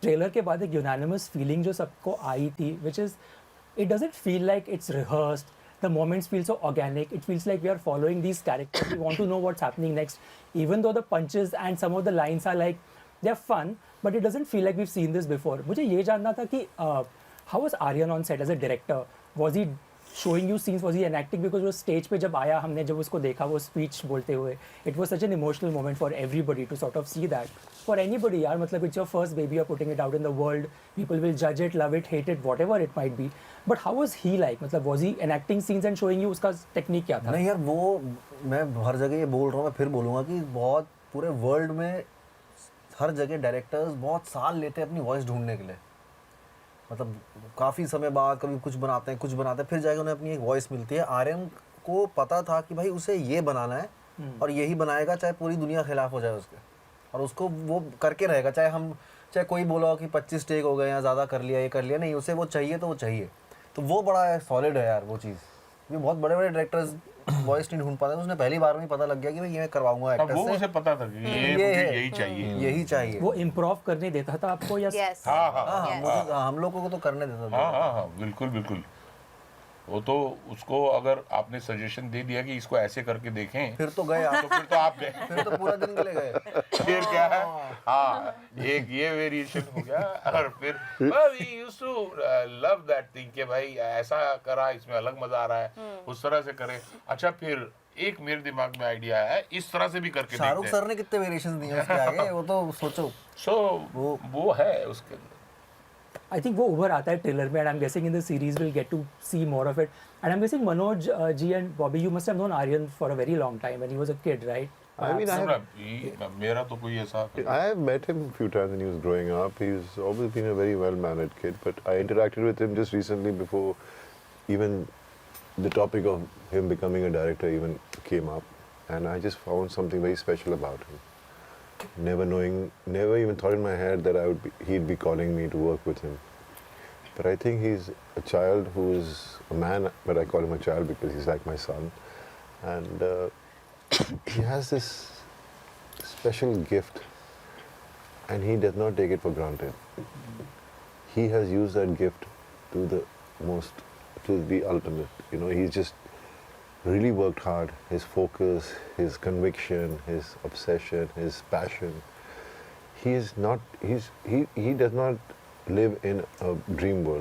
Trailer के बाद एक यूनानिमस फीलिंग जो सबको आई थी, which is it doesn't feel like it's rehearsed. The moments feel so organic. It feels like we are following these characters. We want to know what's happening next. Even though the punches and some of the lines are like, they're fun, but it doesn't feel like we've seen this before. मुझे ये जानना था कि how was Aryan on set as a director? Was he showing you scenes? Was he enacting? Because वो stage पे जब आया, हमने जब उसको देखा वो speech बोलते हुए, it was such an emotional moment for everybody to sort of see that. For anybody, यार, मतलब it's your first baby, you're putting it out in the world. People will judge it, love it, hate it, whatever it might be. But how was he like? मतलब was he enacting scenes and showing you उसका technique क्या था? नहीं यार, वो मैं हर जगह ये बोल रहा हूँ, मैं फिर बोलूँगा कि बहुत पूरे वर्ल्ड में हर जगह डायरेक्टर्स बहुत साल लेते हैं अपनी वॉइस ढूंढने के लिए। मतलब काफ़ी समय बाद कभी कुछ बनाते हैं फिर जाके उन्हें अपनी एक वॉइस मिलती है। आर्यन को पता था कि भाई उसे ये बनाना है और यही बनाएगा, चाहे पूरी दुनिया खिलाफ हो जाए उसके, और उसको वो करके रहेगा। चाहे कोई बोला हो कि 25 टेक हो गए या ज़्यादा कर लिया, ये कर लिया, नहीं, उसे वो चाहिए तो वो चाहिए। तो वो बड़ा सॉलिड है यार वो चीज़। ये बहुत बड़े बड़े डायरेक्टर्स वॉइस नहीं ढूंढ पाते, उसने पहली बार में ही पता लग गया कि भाई ये मैं करवाऊंगा एक्टर से। वो उसे पता था कि ये यही चाहिए। वो इम्प्रोव करने देता था आपको या? Yes. हाँ, हम लोगों को तो करने देता था। हाँ, बिल्कुल। वो तो उसको अगर आपने सजेशन दे दिया कि इसको ऐसे करके देखें, फिर तो गए आप। तो फिर तो आप गए। फिर तो पूरा दिन के लिए गए। फिर क्या है, हाँ, एक ये वेरिएशन हो गया। और फिर we used to love that thing कि भाई ऐसा करा, इसमें अलग मजा आ रहा है, उस तरह से करें। अच्छा, फिर एक मेरे दिमाग में आइडिया आया, इस तरह से भी करके शाहरुख देखते हैं। सर ने कितने वेरिएशंस दिए उसके आगे, वो तो सोचो। So वो है उसके अंदर। I think वो उभर आता है ट्रेलर में, and I'm guessing in the series we'll get to see more of it. And I'm guessing Manoj ji and Bobby, you must have known Aryan for a very long time when he was a kid, right? I mean, मेरा तो कोई ऐसा I have met him a few times when he was growing up. He's always been a very well-mannered kid, but I interacted with him just recently before even the topic of him becoming a director even came up, and I just found something very special about him. Never even thought in my head that he'd be calling me to work with him. But I think he's a child who is a man, but I call him a child because he's like my son. And he has this special gift, and he does not take it for granted. He has used that gift to the ultimate. You know, he's just really worked hard. His focus, his conviction, his obsession, his passion. He does not live in a dream world.